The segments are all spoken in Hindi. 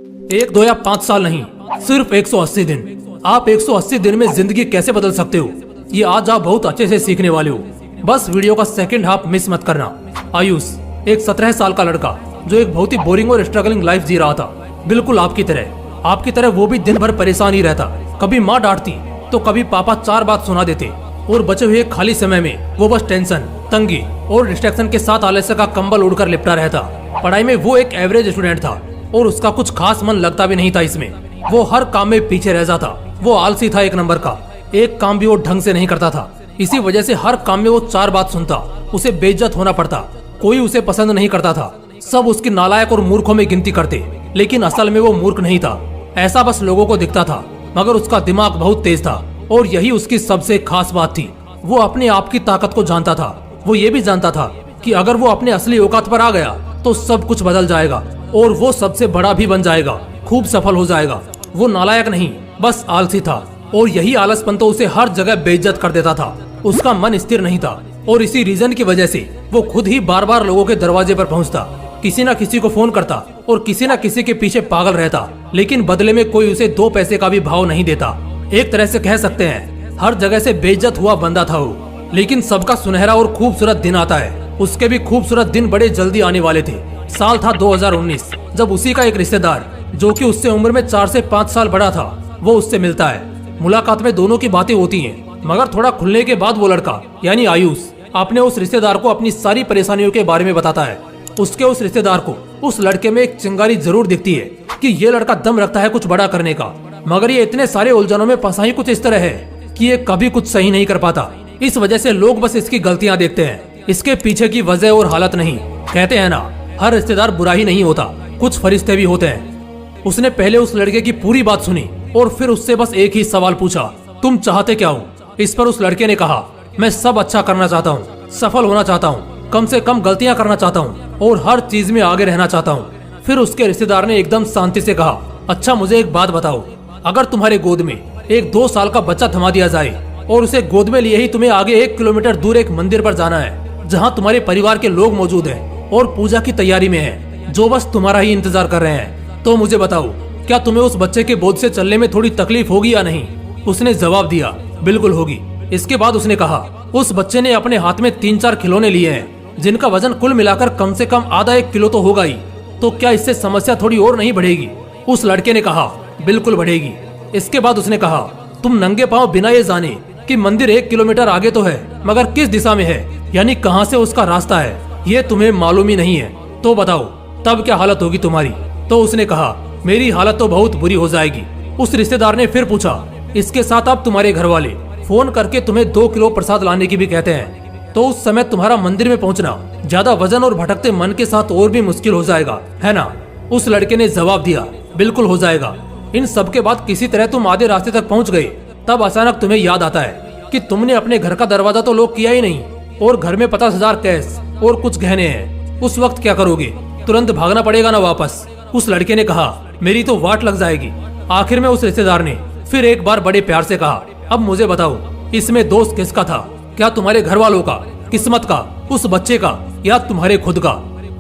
1, 2 या 5 साल नहीं, सिर्फ 180 दिन। आप 180 दिन में जिंदगी कैसे बदल सकते हो, ये आज आप बहुत अच्छे से सीखने वाले हो। बस वीडियो का सेकंड हाफ मिस मत करना। आयुष एक 17 साल का लड़का जो एक बहुत ही बोरिंग और स्ट्रगलिंग लाइफ जी रहा था, बिल्कुल आपकी तरह वो भी दिन भर परेशान ही रहता। कभी माँ डांटती तो कभी पापा 4 बात सुना देते और बचे हुए खाली समय में वो बस टेंशन, तंगी और डिस्ट्रैक्शन के साथ आलस्य का कंबल उड़कर लिपटा रहता। पढ़ाई में वो एक एवरेज स्टूडेंट था और उसका कुछ खास मन लगता भी नहीं था इसमें। वो हर काम में पीछे रह जाता। वो आलसी था एक नंबर का, एक काम भी वो ढंग से नहीं करता था। इसी वजह से हर काम में वो 4 बात सुनता, उसे बेइज्जत होना पड़ता। कोई उसे पसंद नहीं करता था, सब उसकी नालायक और मूर्खों में गिनती करते, लेकिन असल में वो मूर्ख नहीं था, ऐसा बस लोगों को दिखता था। मगर उसका दिमाग बहुत तेज था और यही उसकी सबसे खास बात थी। वो अपने आप की ताकत को जानता था। वो ये भी जानता था कि अगर वो अपने असली औकात पर आ गया तो सब कुछ बदल जाएगा और वो सबसे बड़ा भी बन जाएगा, खूब सफल हो जाएगा। वो नालायक नहीं, बस आलसी था और यही आलसपन तो उसे हर जगह बेइज्जत कर देता था। उसका मन स्थिर नहीं था और इसी रीजन की वजह से वो खुद ही बार बार लोगों के दरवाजे पर पहुंचता, किसी न किसी को फोन करता और किसी न किसी के पीछे पागल रहता, लेकिन बदले में कोई उसे 2 पैसे का भी भाव नहीं देता। एक तरह से कह सकते हैं हर जगह से बेइज्जत हुआ बंदा था वो। लेकिन सबका सुनहरा और खूबसूरत दिन आता है। उसके भी खूबसूरत दिन बड़े जल्दी आने वाले थे। साल था 2019, जब उसी का एक रिश्तेदार जो कि उससे उम्र में 4 से 5 साल बड़ा था, वो उससे मिलता है। मुलाकात में दोनों की बातें होती हैं, मगर थोड़ा खुलने के बाद वो लड़का यानी आयुष अपने उस रिश्तेदार को अपनी सारी परेशानियों के बारे में बताता है। उसके उस रिश्तेदार को उस लड़के में एक चिंगारी जरूर दिखती है कि ये लड़का दम रखता है कुछ बड़ा करने का, मगर ये इतने सारे उलझनों में फंसा ही कुछ इस तरह है कि ये कभी कुछ सही नहीं कर पाता। इस वजह से लोग बस इसकी गलतियां देखते हैं, इसके पीछे की वजह और हालत नहीं। कहते हैं ना, हर रिश्तेदार बुरा ही नहीं होता, कुछ फरिश्ते भी होते हैं। उसने पहले उस लड़के की पूरी बात सुनी और फिर उससे बस एक ही सवाल पूछा, तुम चाहते क्या हो? इस पर उस लड़के ने कहा, मैं सब अच्छा करना चाहता हूँ, सफल होना चाहता हूँ, कम से कम गलतियाँ करना चाहता हूँ और हर चीज में आगे रहना चाहता हूँ। फिर उसके रिश्तेदार ने एकदम शांति से कहा, अच्छा मुझे एक बात बताओ, अगर तुम्हारे गोद में एक 2 साल का बच्चा थमा दिया जाए और उसे गोद में लिए ही तुम्हें आगे 1 किलोमीटर दूर एक मंदिर पर जाना है जहाँ तुम्हारे परिवार के लोग मौजूद हैं और पूजा की तैयारी में है, जो बस तुम्हारा ही इंतजार कर रहे हैं, तो मुझे बताओ क्या तुम्हें उस बच्चे के बोझ से चलने में थोड़ी तकलीफ होगी या नहीं? उसने जवाब दिया, बिल्कुल होगी। इसके बाद उसने कहा, उस बच्चे ने अपने हाथ में 3-4 खिलौने लिए हैं जिनका वजन कुल मिलाकर कम से कम आधा 1 किलो तो होगा ही, तो क्या इससे समस्या थोड़ी और नहीं बढ़ेगी? उस लड़के ने कहा, बिल्कुल बढ़ेगी। इसके बाद उसने कहा, तुम नंगे पांव बिना ये जाने कि मंदिर 1 किलोमीटर आगे तो है, मगर किस दिशा में है, यानी कहां से उसका रास्ता है, ये तुम्हें मालूम ही नहीं है, तो बताओ तब क्या हालत होगी तुम्हारी? तो उसने कहा, मेरी हालत तो बहुत बुरी हो जाएगी। उस रिश्तेदार ने फिर पूछा, इसके साथ अब तुम्हारे घर वाले फोन करके तुम्हें 2 किलो प्रसाद लाने की भी कहते हैं, तो उस समय तुम्हारा मंदिर में पहुंचना ज्यादा वजन और भटकते मन के साथ और भी मुश्किल हो जाएगा, है ना? उस लड़के ने जवाब दिया, बिल्कुल हो जाएगा। इन सब के बाद किसी तरह तुम आधे रास्ते तक पहुंच गए, तब अचानक तुम्हें याद आता है कि तुमने अपने घर का दरवाजा तो लॉक किया ही नहीं और घर में 50,000 कैश और कुछ गहने हैं। उस वक्त क्या करोगे? तुरंत भागना पड़ेगा ना वापस? उस लड़के ने कहा, मेरी तो वाट लग जाएगी। आखिर में उस रिश्तेदार ने फिर एक बार बड़े प्यार से कहा, अब मुझे बताओ इसमें दोस्त किसका था? क्या तुम्हारे घर वालों का, किस्मत का, उस बच्चे का या तुम्हारे खुद का?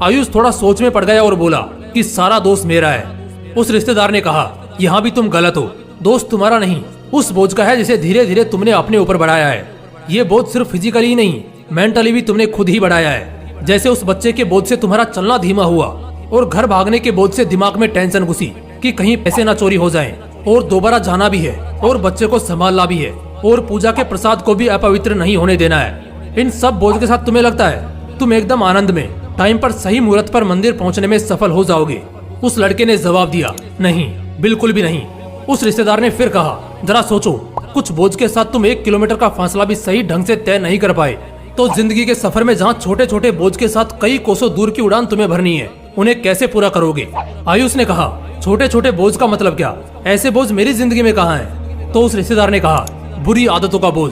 आयुष थोड़ा सोच में पड़ गया और बोला कि सारा दोस्त मेरा है। उस रिश्तेदार ने कहा, यहाँ भी तुम गलत हो, दोस्त तुम्हारा नहीं, उस बोझ का है जिसे धीरे धीरे तुमने अपने ऊपर बढ़ाया है। ये बोझ सिर्फ फिजिकली ही नहीं, मेंटली भी तुमने खुद ही बढ़ाया है। जैसे उस बच्चे के बोझ से तुम्हारा चलना धीमा हुआ और घर भागने के बोझ से दिमाग में टेंशन घुसी कि कहीं पैसे ना चोरी हो जाएं और दोबारा जाना भी है और बच्चे को संभालना भी है और पूजा के प्रसाद को भी अपवित्र नहीं होने देना है। इन सब बोझ के साथ तुम्हें लगता है तुम एकदम आनंद में टाइम पर सही मुहूर्त पर मंदिर पहुंचने में सफल हो जाओगे? उस लड़के ने जवाब दिया, नहीं, बिल्कुल भी नहीं। उस रिश्तेदार ने फिर कहा, जरा सोचो, कुछ बोझ के साथ तुम 1 किलोमीटर का फासला भी सही ढंग से तय नहीं कर पाए, तो जिंदगी के सफर में जहाँ छोटे छोटे बोझ के साथ कई कोसों दूर की उड़ान तुम्हें भरनी है, उन्हें कैसे पूरा करोगे? आयुष ने कहा, छोटे छोटे बोझ का मतलब क्या? ऐसे बोझ मेरी जिंदगी में कहाँ है? तो उस रिश्तेदार ने कहा, बुरी आदतों का बोझ,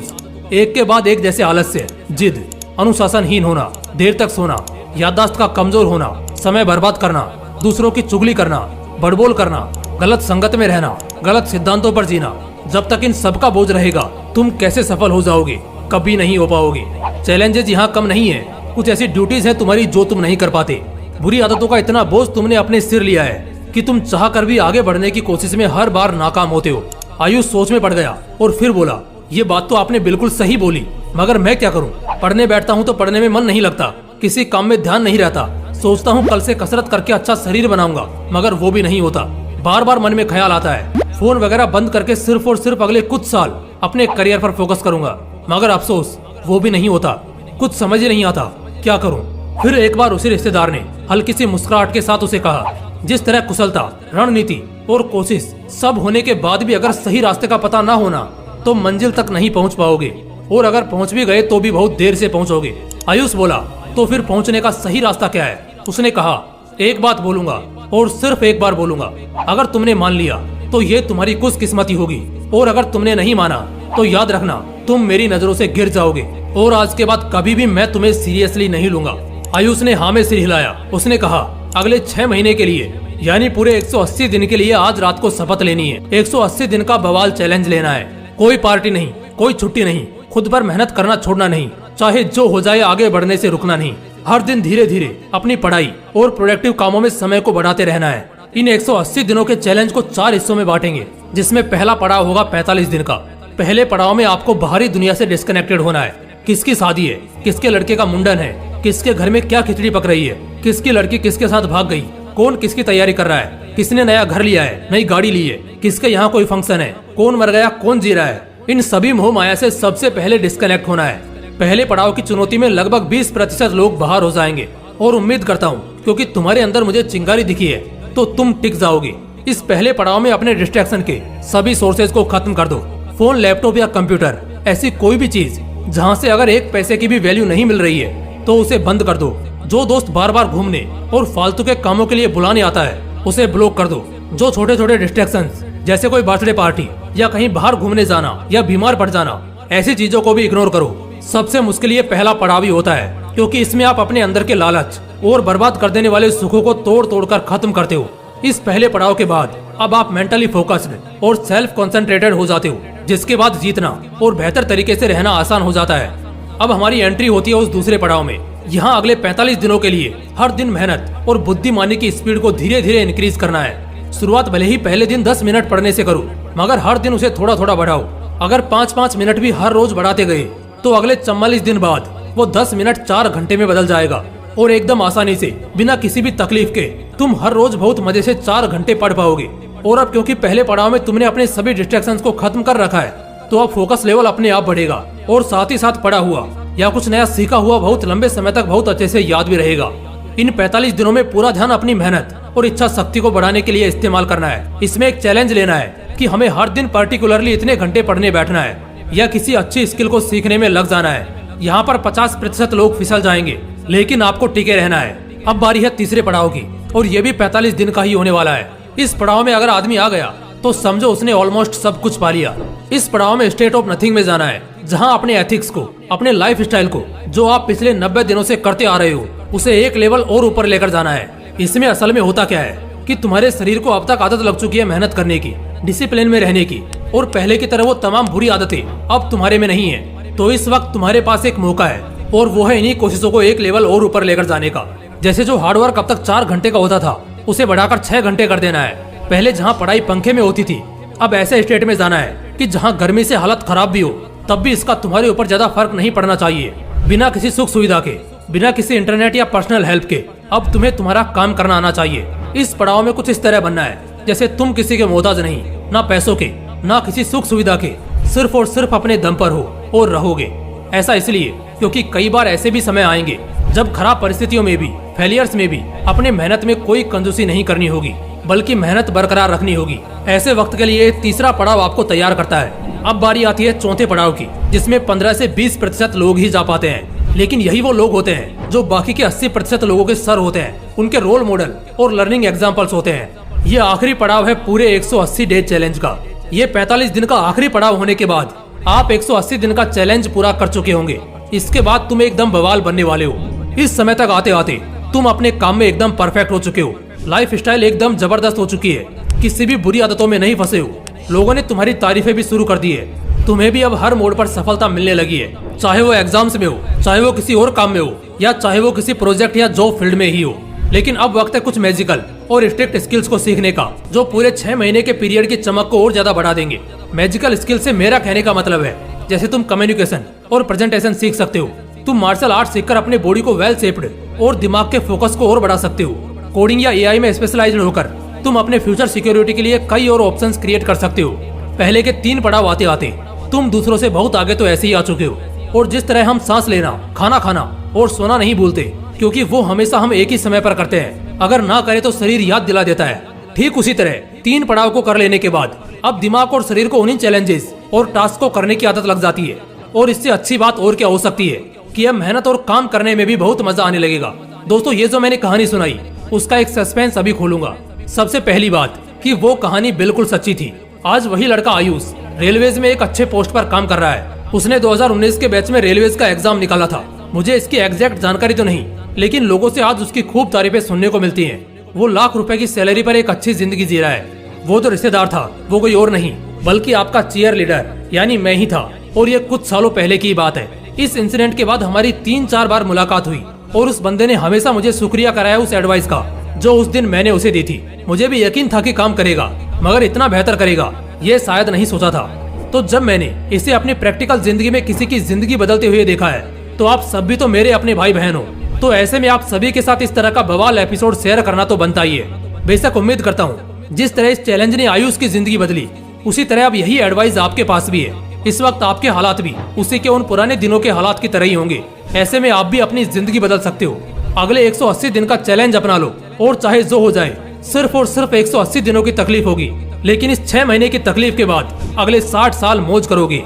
एक के बाद एक, जैसे आलस्य, जिद, अनुशासनहीन होना, देर तक सोना, याददाश्त का कमजोर होना, समय बर्बाद करना, दूसरों की चुगली करना, बड़बोल करना, गलत संगत में रहना, गलत सिद्धांतों पर जीना। जब तक इन सब का बोझ रहेगा तुम कैसे सफल हो जाओगे? कभी नहीं हो पाओगे। चैलेंजेस यहाँ कम नहीं है, कुछ ऐसी ड्यूटीज है तुम्हारी जो तुम नहीं कर पाते। बुरी आदतों का इतना बोझ तुमने अपने सिर लिया है कि तुम चाह कर भी आगे बढ़ने की कोशिश में हर बार नाकाम होते हो। आयुष सोच में पड़ गया और फिर बोला, ये बात तो आपने बिल्कुल सही बोली, मगर मैं क्या करूं? पढ़ने बैठता हूं तो पढ़ने में मन नहीं लगता, किसी काम में ध्यान नहीं रहता। सोचता हूं कल से कसरत करके अच्छा शरीर बनाऊंगा, मगर वो भी नहीं होता। बार बार मन में ख्याल आता है फोन वगैरह बंद करके सिर्फ और सिर्फ अगले कुछ साल अपने करियर पर फोकस करूंगा, मगर अफसोस वो भी नहीं होता। कुछ समझ ही नहीं आता, क्या करूं? फिर एक बार उसी रिश्तेदार ने हल्की सी मुस्कुराहट के साथ उसे कहा, जिस तरह कुशलता, रणनीति और कोशिश सब होने के बाद भी अगर सही रास्ते का पता ना होना तो मंजिल तक नहीं पहुंच पाओगे, और अगर पहुंच भी गए तो भी बहुत देर से पहुंचोगे। आयुष बोला, तो फिर पहुंचने का सही रास्ता क्या है? उसने कहा, एक बात बोलूंगा और सिर्फ एक बार बोलूंगा। अगर तुमने मान लिया तो ये तुम्हारी खुशकिस्मती होगी, और अगर तुमने नहीं माना तो याद रखना तुम मेरी नजरों से गिर जाओगे, और आज के बाद कभी भी मैं तुम्हें सीरियसली नहीं लूंगा। आयुष ने हाँ में सिर हिलाया। उसने कहा, अगले 6 महीने के लिए यानी पूरे 180 दिन के लिए आज रात को शपथ लेनी है। 180 दिन का बवाल चैलेंज लेना है। कोई पार्टी नहीं, कोई छुट्टी नहीं, खुद पर मेहनत करना छोड़ना नहीं, चाहे जो हो जाए आगे बढ़ने से रुकना नहीं। हर दिन धीरे धीरे अपनी पढ़ाई और प्रोडक्टिव कामों में समय को बढ़ाते रहना है। इन 180 दिनों के चैलेंज को 4 हिस्सों में बांटेंगे, जिसमें पहला पड़ाव होगा 45 दिन का। पहले पड़ाव में आपको बाहरी दुनिया से डिस्कनेक्टेड होना है। किसकी शादी है, किसके लड़के का मुंडन है, किसके घर में क्या खिचड़ी पक रही है, किसकी लड़की किसके साथ भाग गई, कौन किसकी तैयारी कर रहा है, किसने नया घर लिया है, नई गाड़ी ली है, किसके यहाँ कोई फंक्शन है, कौन मर गया, कौन जी रहा है। इन सभी मोह माया से सबसे पहले डिस्कनेक्ट होना है। पहले पड़ाव की चुनौती में लगभग 20% लोग बाहर हो जाएंगे, और उम्मीद करता हूँ क्योंकि तुम्हारे अंदर मुझे चिंगारी दिखी है तो तुम टिक जाओगे। इस पहले पड़ाव में अपने डिस्ट्रैक्शन के सभी सोर्सेज को खत्म कर दो। फोन, लैपटॉप या कंप्यूटर, ऐसी कोई भी चीज जहाँ से अगर 1 पैसे की भी वैल्यू नहीं मिल रही है तो उसे बंद कर दो। जो दोस्त बार बार घूमने और फालतू के कामों के लिए बुलाने आता है उसे ब्लॉक कर दो। जो छोटे छोटे डिस्ट्रैक्शंस जैसे कोई बर्थडे पार्टी या कहीं बाहर घूमने जाना या बीमार पड़ जाना, ऐसी चीजों को भी इग्नोर करो। सबसे मुश्किल ये पहला पड़ाव ही होता है, क्योंकि इसमें आप अपने अंदर के लालच और बर्बाद कर देने वाले सुखों को तोड़ तोड़ कर खत्म करते हो। इस पहले पड़ाव के बाद अब आप मेंटली फोकस्ड और सेल्फ कंसंट्रेटेड हो जाते हो, जिसके बाद जीतना और बेहतर तरीके से रहना आसान हो जाता है। अब हमारी एंट्री होती है उस दूसरे पड़ाव में। यहाँ अगले 45 दिनों के लिए हर दिन मेहनत और बुद्धिमानी की स्पीड को धीरे धीरे इंक्रीज करना है। शुरुआत भले ही पहले दिन 10 मिनट पढ़ने से करो, मगर हर दिन उसे थोड़ा थोड़ा बढ़ाओ। अगर 5-5 मिनट भी हर रोज बढ़ाते गए तो अगले 44 दिन बाद वो 10 मिनट 4 घंटे में बदल जाएगा, और एकदम आसानी से बिना किसी भी तकलीफ के तुम हर रोज बहुत मजे से 4 घंटे पढ़ पाओगे। और अब क्योंकि पहले पड़ाव में तुमने अपने सभी डिस्ट्रैक्शंस को खत्म कर रखा है, तो अब फोकस लेवल अपने आप बढ़ेगा, और साथ ही साथ पढ़ा हुआ या कुछ नया सीखा हुआ बहुत लंबे समय तक बहुत अच्छे से याद भी रहेगा। इन 45 दिनों में पूरा ध्यान अपनी मेहनत और इच्छा शक्ति को बढ़ाने के लिए इस्तेमाल करना है। इसमें एक चैलेंज लेना है कि हमें हर दिन पर्टिकुलरली इतने घंटे पढ़ने बैठना है या किसी अच्छी स्किल को सीखने में लग जाना है। यहाँ पर 50% लोग फिसल जाएंगे, लेकिन आपको टिके रहना है। अब बारी है तीसरे पड़ाव की, और ये भी 45 दिन का ही होने वाला है। इस पड़ाव में अगर आदमी आ गया तो समझो उसने ऑलमोस्ट सब कुछ पा लिया। इस पड़ाव में स्टेट ऑफ नथिंग में जाना है, जहाँ अपने एथिक्स को, अपने लाइफ स्टाइल को, जो आप पिछले 90 दिनों से करते आ रहे हो, उसे एक लेवल और ऊपर लेकर जाना है। इसमें असल में होता क्या है कि तुम्हारे शरीर को अब तक आदत लग चुकी है मेहनत करने की, डिसिप्लिन में रहने की, और पहले की तरह वो तमाम बुरी आदतें अब तुम्हारे में नहीं है। तो इस वक्त तुम्हारे पास एक मौका है, और वो है इन्हीं कोशिशों को एक लेवल और ऊपर लेकर जाने का। जैसे जो हार्डवर्क अब तक 4 घंटे का होता था, उसे बढ़ाकर 6 घंटे कर देना है। पहले जहाँ पढ़ाई पंखे में होती थी, अब ऐसे स्टेट में जाना है कि जहाँ गर्मी से हालत खराब भी हो, तब भी इसका तुम्हारे ऊपर ज्यादा फर्क नहीं पड़ना चाहिए। बिना किसी सुख सुविधा के, बिना किसी इंटरनेट या पर्सनल हेल्प के अब तुम्हें तुम्हारा काम करना आना चाहिए। इस पड़ाव में कुछ इस तरह बनना है जैसे तुम किसी के मोहताज नहीं, ना पैसों के, ना किसी सुख सुविधा के, सिर्फ और सिर्फ अपने दम पर हो और रहोगे। ऐसा इसलिए क्योंकि कई बार ऐसे भी समय आएंगे जब खराब परिस्थितियों में भी, फेलियर्स में भी अपने मेहनत में कोई कंजूसी नहीं करनी होगी, बल्कि मेहनत बरकरार रखनी होगी। ऐसे वक्त के लिए तीसरा पड़ाव आपको तैयार करता है। अब बारी आती है चौथे पड़ाव की, जिसमें 15 से 20% लोग ही जा पाते हैं। लेकिन यही वो लोग होते हैं जो बाकी के 80% लोगों के सर होते हैं, उनके रोल मॉडल और लर्निंग एग्जाम्पल्स होते हैं। ये आखिरी पड़ाव है पूरे 180 डे चैलेंज का। ये 45 दिन का आखिरी पड़ाव होने के बाद आप 180 दिन का चैलेंज पूरा कर चुके होंगे। इसके बाद तुम एकदम बवाल बनने वाले हो। इस समय तक आते आते तुम अपने काम में एकदम परफेक्ट हो चुके हो। लाइफ स्टाइल एकदम जबरदस्त हो चुकी है। किसी भी बुरी आदतों में नहीं फंसे हो। लोगों ने तुम्हारी तारीफें भी शुरू कर दी है। तुम्हें भी अब हर मोड़ पर सफलता मिलने लगी है, चाहे वो एग्जाम्स में हो, चाहे वो किसी और काम में हो, या चाहे वो किसी प्रोजेक्ट या जॉब फील्ड में ही हो। लेकिन अब वक्त है कुछ मैजिकल और स्ट्रिक्ट स्किल्स को सीखने का, जो पूरे 6 महीने के पीरियड की चमक को और ज्यादा बढ़ा देंगे। मैजिकल स्किल से मेरा कहने का मतलब है, जैसे तुम कम्युनिकेशन और प्रेजेंटेशन सीख सकते हो, तुम मार्शल आर्ट सीखकर अपने बॉडी को वेल शेप्ड और दिमाग के फोकस को और बढ़ा सकते हो। कोडिंग या एआई में स्पेशलाइज्ड होकर तुम अपने फ्यूचर सिक्योरिटी के लिए कई और ऑप्शंस क्रिएट कर सकते हो। पहले के 3 पड़ाव आते आते तुम दूसरों से बहुत आगे तो ऐसे ही आ चुके हो। और जिस तरह हम सांस लेना, खाना खाना और सोना नहीं भूलते, क्योंकि वो हमेशा हम एक ही समय पर करते हैं, अगर ना करे तो शरीर याद दिला देता है, ठीक उसी तरह 3 पड़ाव को कर लेने के बाद अब दिमाग और शरीर को उन्हीं चैलेंजेस और टास्क को करने की आदत लग जाती है। और इससे अच्छी बात और क्या हो सकती है कि अब मेहनत और काम करने में भी बहुत मजा आने लगेगा। दोस्तों, ये जो मैंने कहानी सुनाई उसका एक सस्पेंस अभी खोलूंगा। सबसे पहली बात कि वो कहानी बिल्कुल सच्ची थी। आज वही लड़का आयुष रेलवेज में एक अच्छे पोस्ट पर काम कर रहा है। उसने 2019 के बैच में रेलवेज का एग्जाम निकाला था। मुझे इसकी एग्जैक्ट जानकारी तो नहीं, लेकिन लोगों से आज उसकी खूब तारीफें सुनने को मिलती हैं। वो लाख रुपए की सैलरी पर एक अच्छी जिंदगी जी रहा है। वो जो रिश्तेदार था वो कोई और नहीं बल्कि आपका चीयर लीडर यानी मैं ही था। और ये कुछ सालों पहले की बात है। इस इंसिडेंट के बाद हमारी 3-4 बार मुलाकात हुई और उस बंदे ने हमेशा मुझे शुक्रिया कराया उस एडवाइस का जो उस दिन मैंने उसे दी थी। मुझे भी यकीन था कि काम करेगा, मगर इतना बेहतर करेगा ये शायद नहीं सोचा था। तो जब मैंने इसे अपनी प्रैक्टिकल जिंदगी में किसी की जिंदगी बदलते हुए देखा है, तो आप सब भी तो मेरे अपने भाई बहन हो। तो ऐसे में आप सभी के साथ इस तरह का बवाल एपिसोड शेयर करना तो बनता ही है। बेशक उम्मीद करता हूँ जिस तरह इस चैलेंज ने आयुष की जिंदगी बदली, उसी तरह अब यही एडवाइस आपके पास भी है। इस वक्त आपके हालात भी उसी के उन पुराने दिनों के हालात की तरह ही होंगे। ऐसे में आप भी अपनी जिंदगी बदल सकते हो। अगले 180 दिन का चैलेंज अपना लो और चाहे जो हो जाए, सिर्फ और सिर्फ 180 दिनों की तकलीफ होगी, लेकिन इस 6 महीने की तकलीफ के बाद अगले 60 साल मौज करोगे।